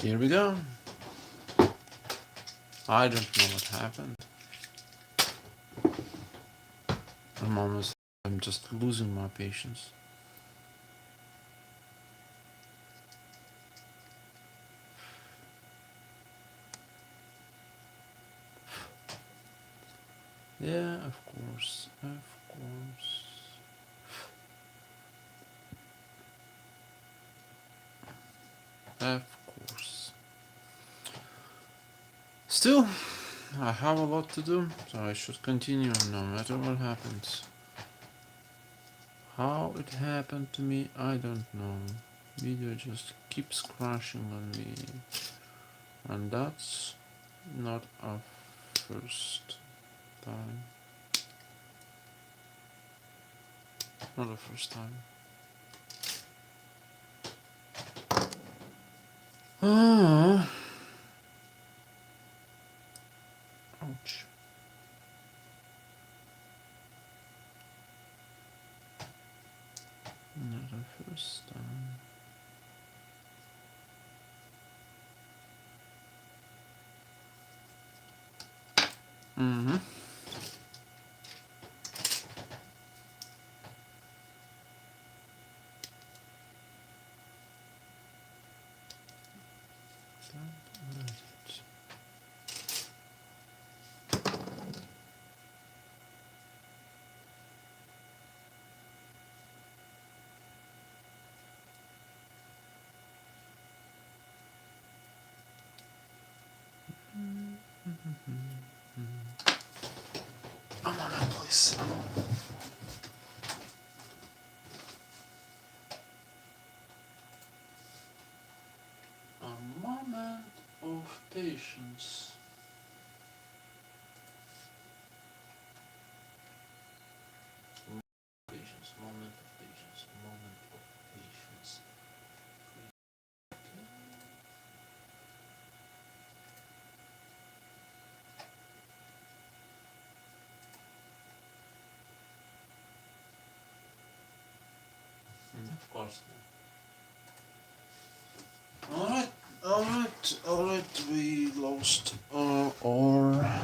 Here we go. I don't know what happened. I'm just losing my patience. Yeah, of course. Of course. Still, I have a lot to do, so I should continue no matter what happens. How it happened to me, I don't know. Video just keeps crashing on me. And that's not a first time. Not the first time. Ah. Ouch. Not the first time. Mm-hmm. I'm on that place. A moment of patience. Moment of patience. Of course. Alright, we lost our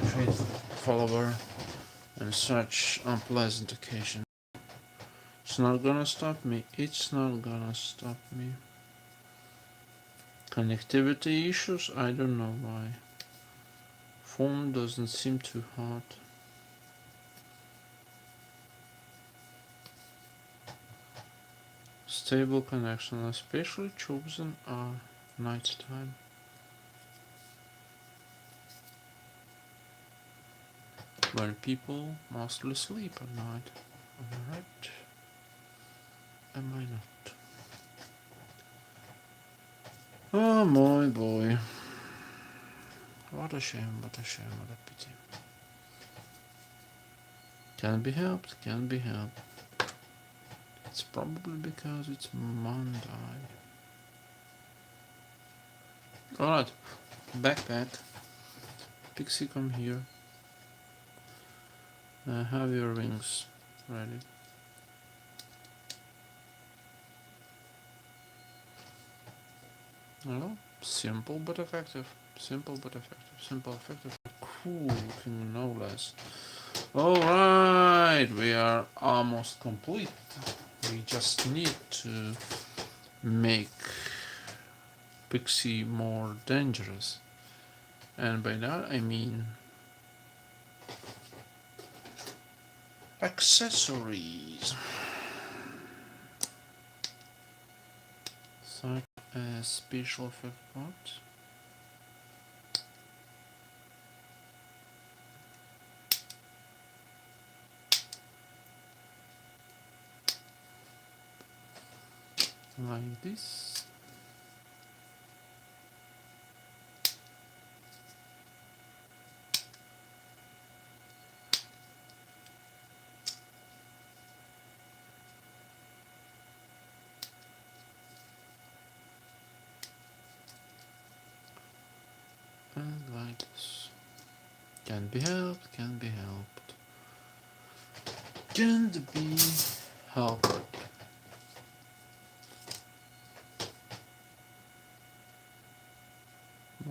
faithful follower and such unpleasant occasion. It's not gonna stop me, Connectivity issues, I don't know why. Phone doesn't seem too hot. Stable connection, especially chosen night time. When people mostly sleep at night. Am I right? Am I not? Oh my boy. What a shame, what a pity. Can be helped. It's probably because it's Monday. Alright, backpack. Pixie, come here. Have your wings ready. Well, simple but effective. Cool looking, no less. Alright, we are almost complete. We just need to make Pixie more dangerous. And by that I mean accessories. Such as special effect parts. Like this. And like this. Can be helped. Can be helped.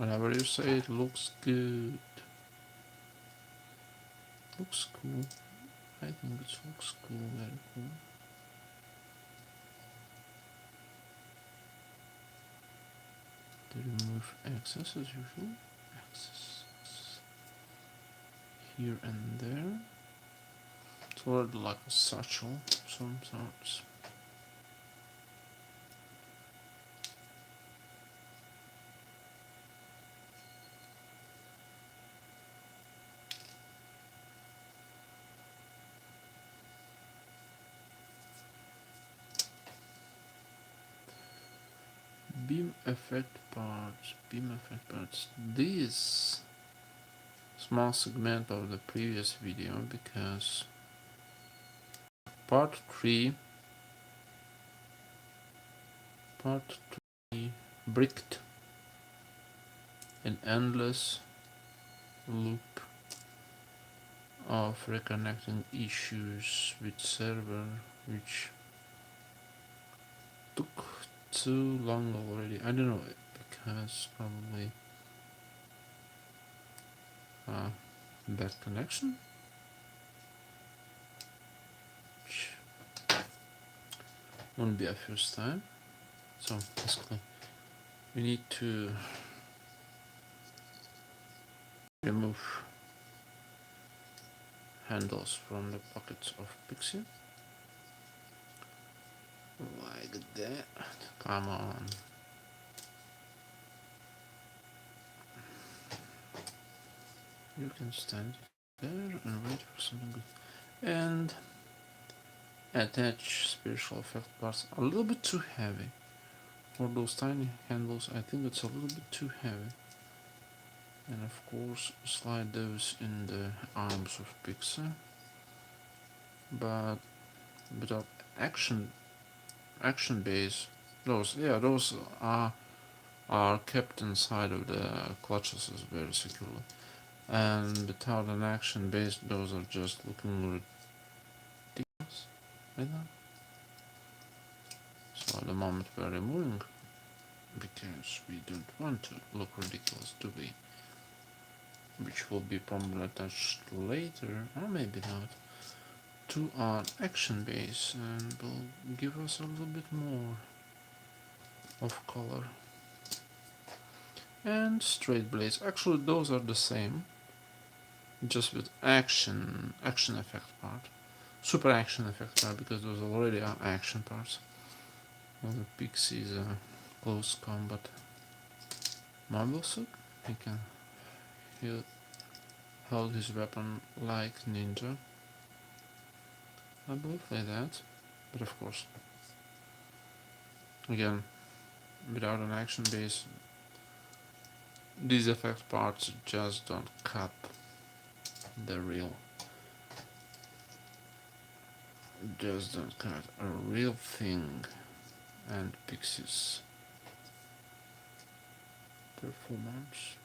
Whenever you say it looks good. Looks cool. I think it looks cool, very cool. To remove excess as usual. Excess here and there. Sort of like a satchel of some sorts. Beam effect parts. This small segment of the previous video, because part 3 bricked an endless loop of reconnecting issues with server, which took too long already. I don't know, because probably bad connection, which won't be a first time. So basically we need to remove handles from the pockets of Pixie like that. Come on. You can stand there and wait for something good. And attach special effect parts. A little bit too heavy. For those tiny handles, I think it's a little bit too heavy. And of course, slide those in the arms of Pixie. But without action base, those are kept inside of the clutches very securely. And without an action base, those are just looking ridiculous right now. So at the moment we're removing, because we don't want to look ridiculous, do we? Which will be probably attached later, or maybe not, to our action base, and will give us a little bit more of color. And straight blades, actually those are the same, just with action effect part, super action effect part, because those already are action parts. Well, the Pixie is a close combat marble suit. He can hold his weapon like ninja, I believe, like that. But of course, again, without an action base, these effect parts just don't cut the real, a real thing. And Pixie's performance.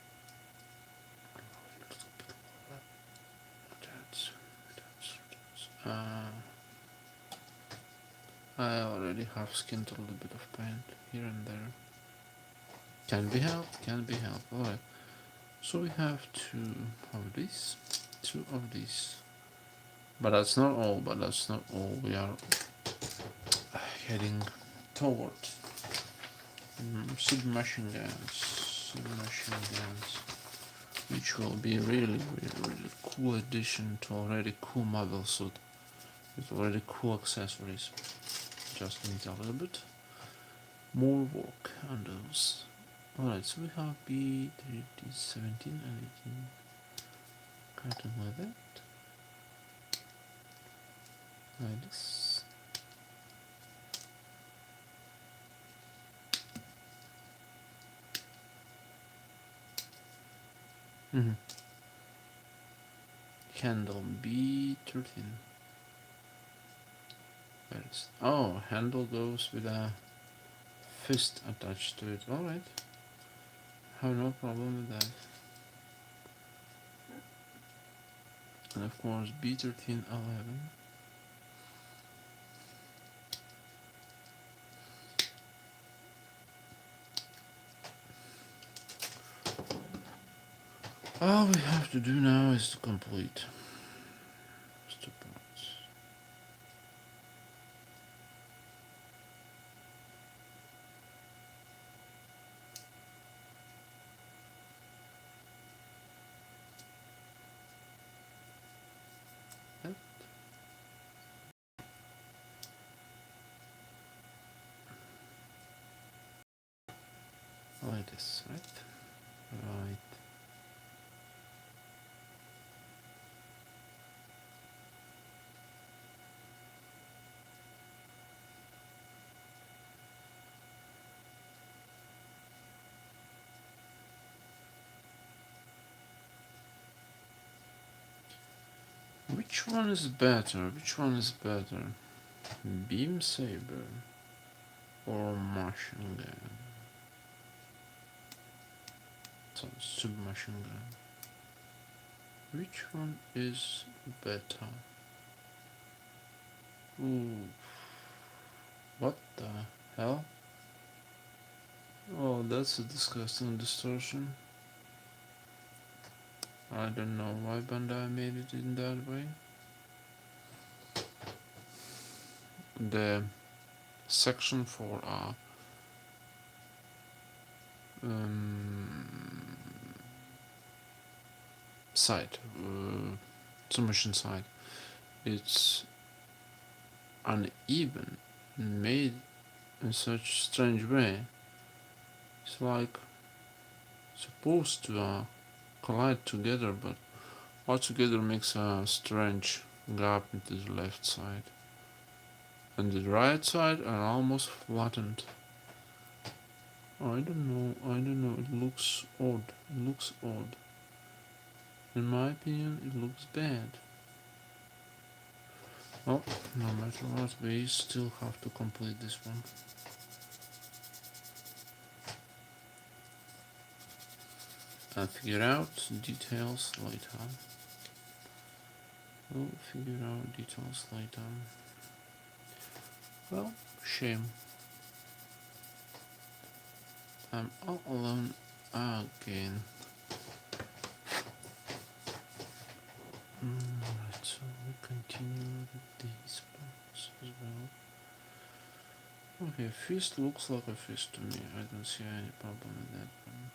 I already have skinned a little bit of paint here and there. Can be helped, Alright. So we have two of these. But that's not all, We are heading toward submachine guns, which will be really cool addition to already cool model suit with already cool accessories. Just need a little bit more work on those. Alright, so we have B17 and 18 cutting like that. Like this. Handle B13. Where is it? Oh, handle goes with a fist attached to it. Alright. Have no problem with that. And of course B1311. All we have to do now is to complete the parts. Yep. Like this, right? Right. Which one is better? Which one is better? Beam saber or machine gun? So submachine gun. Which one is better? Ooh, what the hell? Oh, that's a disgusting distortion. I don't know why Bandai made it in that way. The section for side, submission side, it's uneven, made in such strange way. It's like supposed to collide together, but all together makes a strange gap into the left side. And the right side are almost flattened. I don't know, it looks odd. It looks odd. In my opinion, it looks bad. Well, no matter what, we still have to complete this one. And figure out details later. We'll figure out details later. Well, shame. I'm all alone again. Right, so we continue with these parts as well. Okay, fist looks like a fist to me. I don't see any problem with that one.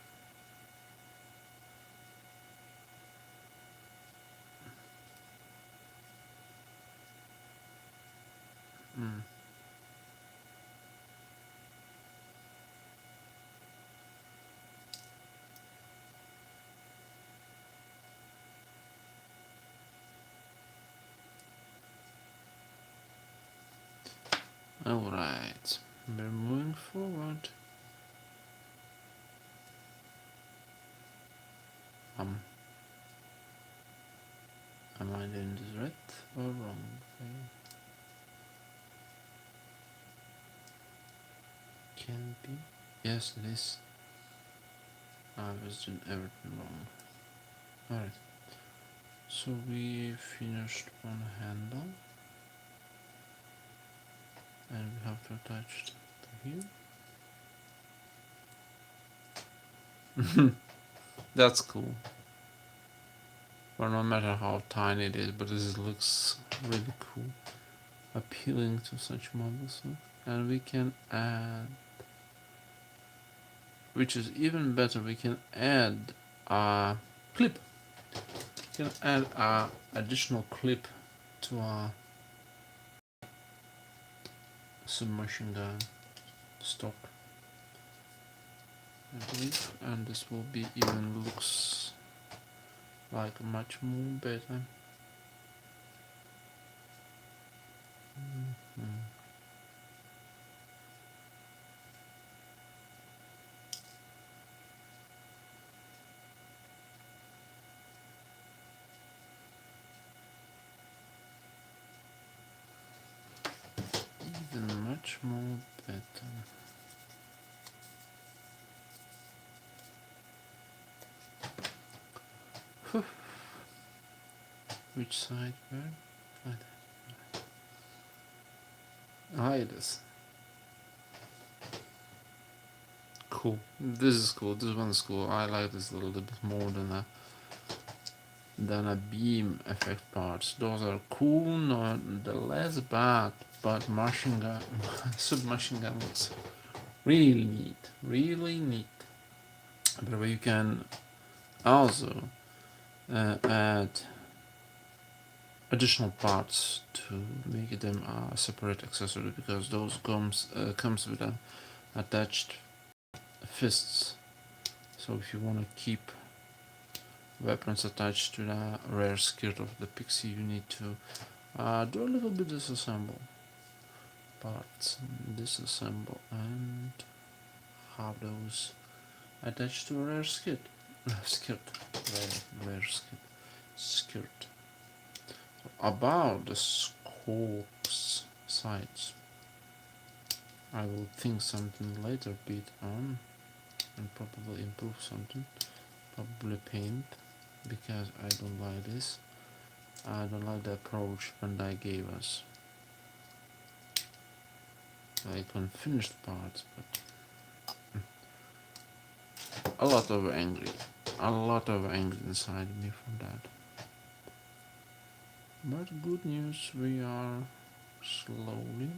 Alright, we're moving forward. Am I doing this right or wrong? Can it be? Yes, it is. I was doing everything wrong. Alright, so we finished one handle. And we have to attach it to here. That's cool. Well, no matter how tiny it is, but this looks really cool. Appealing to such models. And we can add, which is even better, we can add a clip. We can add a additional clip to our submachine gun stock, I believe, and this will be even looks like much more better. Even much more better. Whew. Which side where? Like that. Ah, it is. Cool. This is cool. This one is cool. I like this a little bit more than that. than a beam effect parts. Those are cool, nonetheless bad, but machine gun, submachine gun looks really neat, really neat. By the way, you can also add additional parts to make them a separate accessory, because those comes with a attached fists. So if you want to keep weapons attached to the rear skirt of the Pixie, you need to do a little bit disassemble parts, disassemble, and have those attached to a rear skirt. Rear skirt. About the scopes sides, I will think something later bit on and probably improve something, probably paint, because I don't like this. I don't like the approach Bandai gave us, like on finished parts, but a lot of anger inside me for that. But good news, we are slowly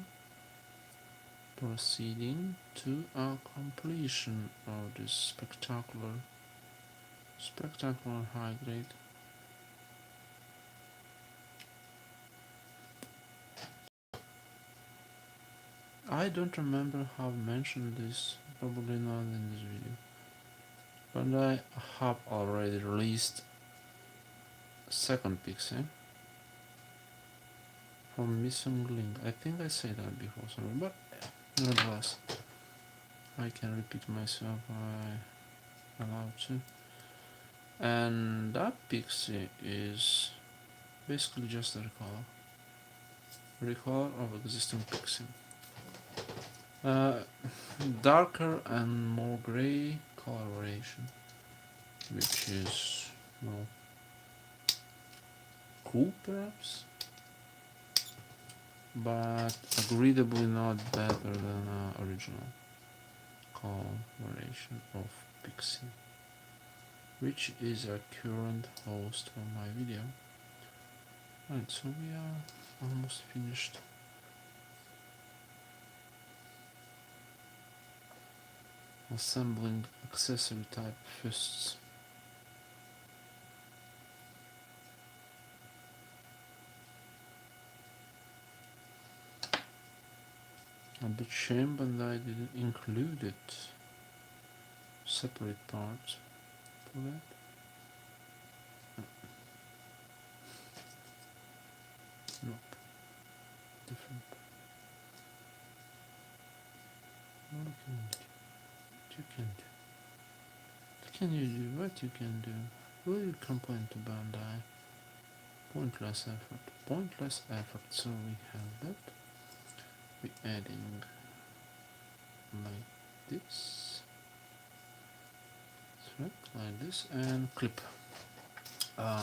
proceeding to a completion of this spectacular high grade. I don't remember how I mentioned this, probably not in this video, but I have already released second Pixie from Missing Link. I think I said that before somewhere, but nevertheless, I can repeat myself, I allowed to. And that Pixie is basically just a recolor of existing Pixie. Darker and more gray coloration, which is, well, cool perhaps, but agreeably not better than original coloration of Pixie, which is a current host for my video. Right, so we are almost finished. Assembling accessory type fists. A bit shame, but I didn't include it separate parts for that. Nope, different. What you can do? What can you do? What you can do? Will you complain to Bandai? Pointless effort. Pointless effort. So we have that. We're adding like this. Right, like this, and clip.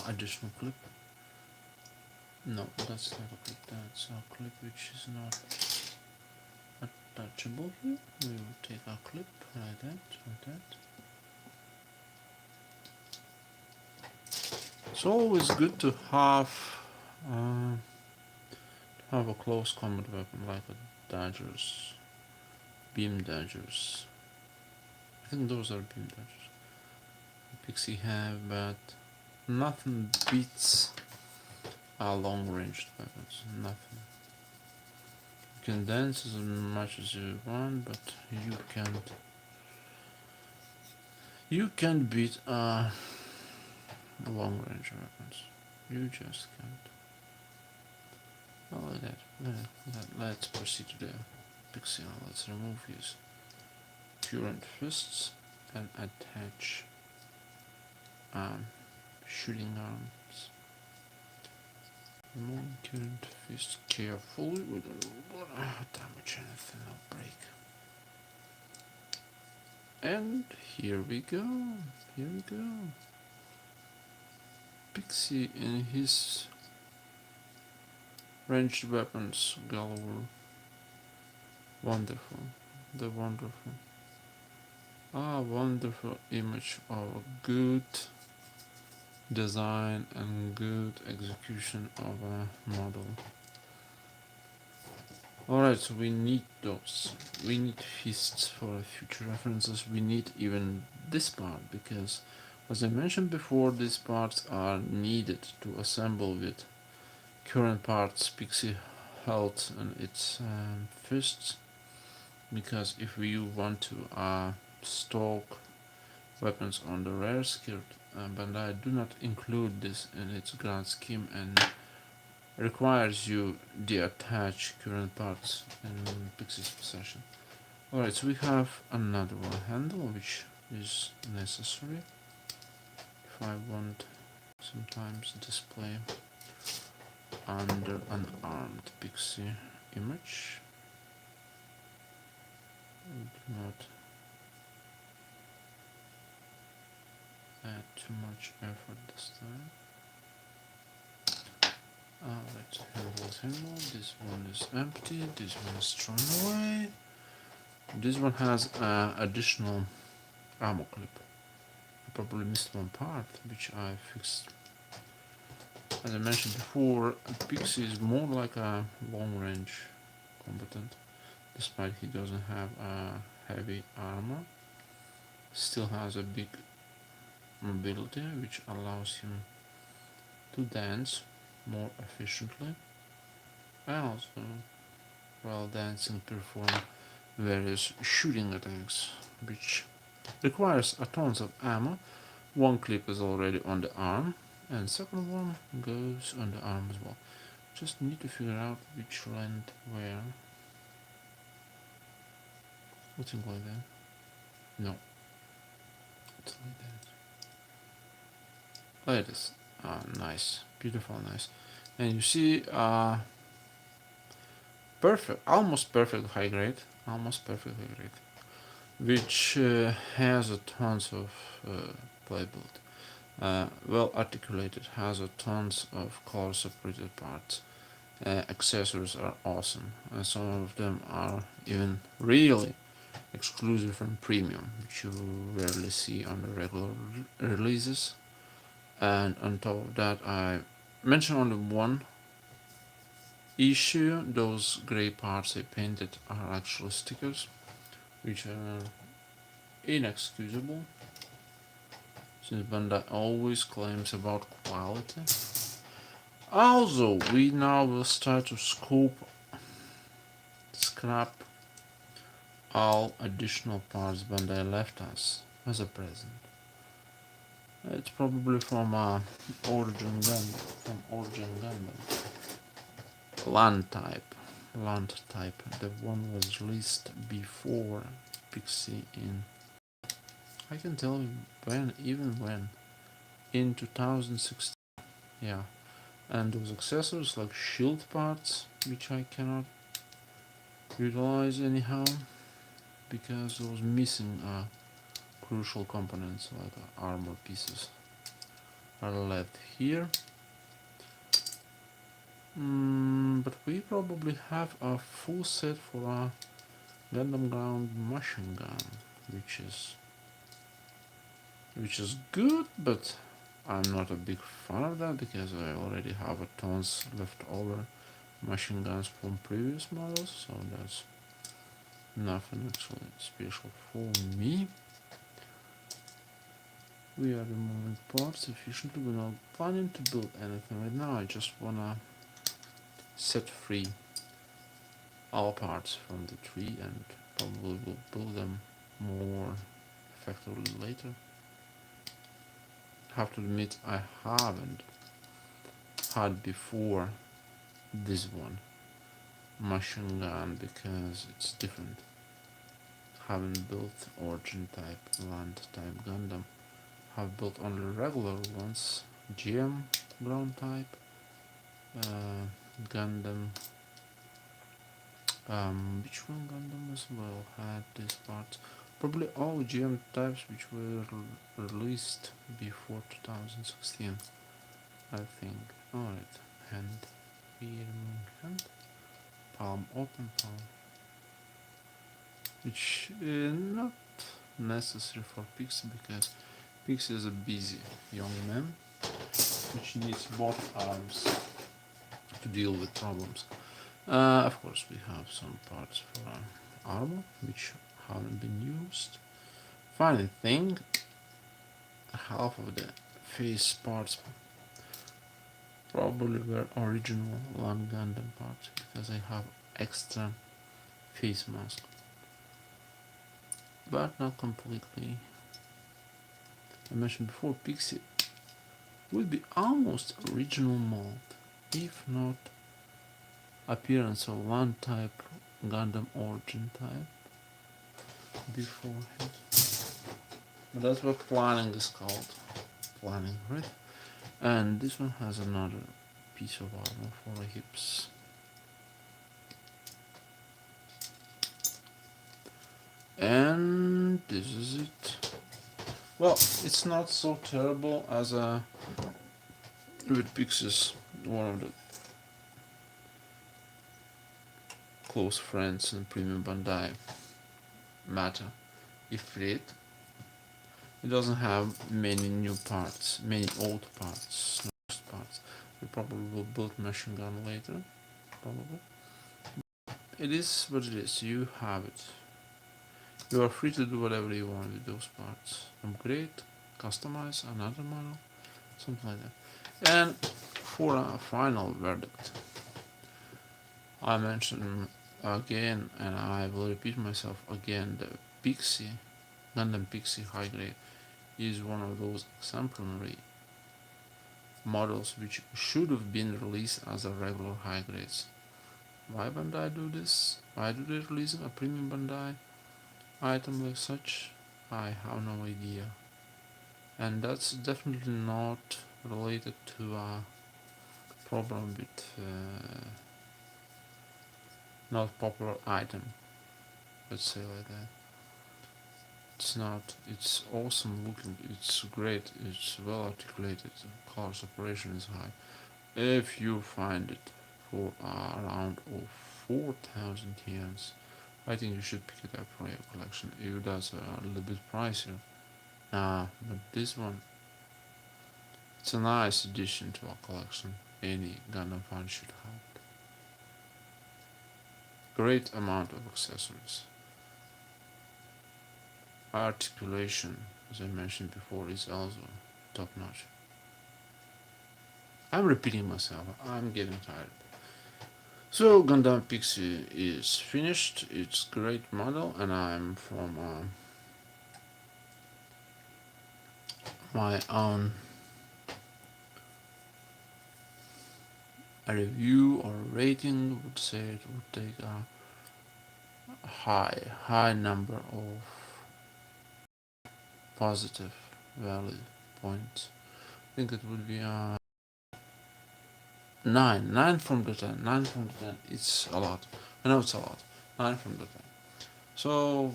Additional clip. No, that's not a clip. That's a clip which is not attachable here. We will take a clip like that. It's always good to have a close combat weapon like a Dodgers, beam Dodgers. I think those are beam Dodgers. Pixie have, but nothing beats long-ranged weapons. Nothing. You can dance as much as you want, but you can't beat long-range weapons. You just can't. Well, like that. Let's proceed to the Pixie. Let's remove his current fists and attach shooting arms. Remove current fist carefully. We don't want to damage anything or break. And here we go. Pixie in his ranged weapons galore. Wonderful. Wonderful image of a good design and good execution of a model. Alright, so we need those. We need fists for future references. We need even this part because, as I mentioned before, these parts are needed to assemble with current parts Pixie held in its fists. Because if we want to stock weapons on the rare skill, Bandai do not include this in its grand scheme and requires you deattach current parts in Pixie's possession. Alright, so we have another one handle which is necessary if I want sometimes display under an armed Pixie image. We do not add too much effort this time. Let's handle. This one is empty, this one is thrown away. This one has additional ammo clip. I probably missed one part, which I fixed. As I mentioned before, Pixie is more like a long-range combatant, despite he doesn't have heavy armor. Still has a big mobility, which allows him to dance more efficiently, and also while dancing perform various shooting attacks, which requires a tons of ammo. One clip is already on the arm, and second one goes on the arm as well. Just need to figure out which length where. Something like that. No. It's like that. Like this. Nice. Beautiful, nice. And you see, perfect, almost perfect high grade. Almost perfect high grade. Which has a tons of playbuild. Well articulated, has a tons of color separated parts. Accessories are awesome, and some of them are even really exclusive and premium, which you rarely see on the regular releases. And on top of that, I mentioned only one issue. Those gray parts I painted are actually stickers, which are inexcusable, since Bandai always claims about quality. Also, we now will start to scrap all additional parts Bandai left us as a present. It's probably from Origin Gundam. Land type. The one was released before Pixie in. I can tell you when, even when, in 2016. Yeah, and those accessories like shield parts, which I cannot utilize anyhow because those missing crucial components like armor pieces are left here. But we probably have a full set for a Gundam ground machine gun, which is good, but I'm not a big fan of that because I already have a tons left over machine guns from previous models, so that's nothing actually special for me. We are removing parts efficiently. We're not planning to build anything right now. I just wanna set free all parts from the tree and probably will build them more effectively later. Have to admit I haven't had before this one machine gun because it's different. Haven't built Origin type, Land type Gundam. Have built only regular ones, GM ground type, Gundam. Which one Gundam as well had this part? Probably all GM types which were released before 2016, I think. Alright, hand. Hand. Palm open, palm. Which is not necessary for Pixie because Pixie is a busy young man. which needs both arms to deal with problems. Of course, we have some parts for armor, which haven't been used. Funny thing, half of the face parts probably were original One Gundam parts, because I have extra face mask. But not completely. I mentioned before, Pixie would be almost original mold, if not appearance of one type Gundam origin type beforehand. But that's what planning is called. Planning, right? And this one has another piece of armor for the hips. And this is it. Well, it's not so terrible as with Pixie's, one of the close friends in Premium Bandai matter. Ifrit. It doesn't have many new parts, many old parts, lost parts. We probably will build machine gun later, probably. It is what it is, you have it. You are free to do whatever you want with those parts. Upgrade, customize another model, something like that. And for a final verdict, I mentioned again, and I will repeat myself again, the Pixie, Gundam Pixie High Grade is one of those exemplary models which should have been released as a regular high grades. Why Bandai do this? Why do they release a premium Bandai item like such? I have no idea. And that's definitely not related to a problem with not popular item. Let's say like that. It's not. It's awesome looking. It's great. It's well articulated. The color separation is high. If you find it for around 4,000 yens, I think you should pick it up for your collection. If that's a little bit pricier. But this one, it's a nice addition to our collection. Any Gundam fan should have it. Great amount of accessories. Articulation, as I mentioned before, is also top notch. I'm repeating myself, I'm getting tired. So Gundam Pixie is finished, it's a great model, and I'm from my own review or rating would say it would take a high number of positive value points. I think it would be a 9 from the 10. 9 from the 10. It's a lot. I know it's a lot. 9 from the 10. So,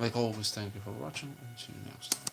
like always, thank you for watching and see you next time.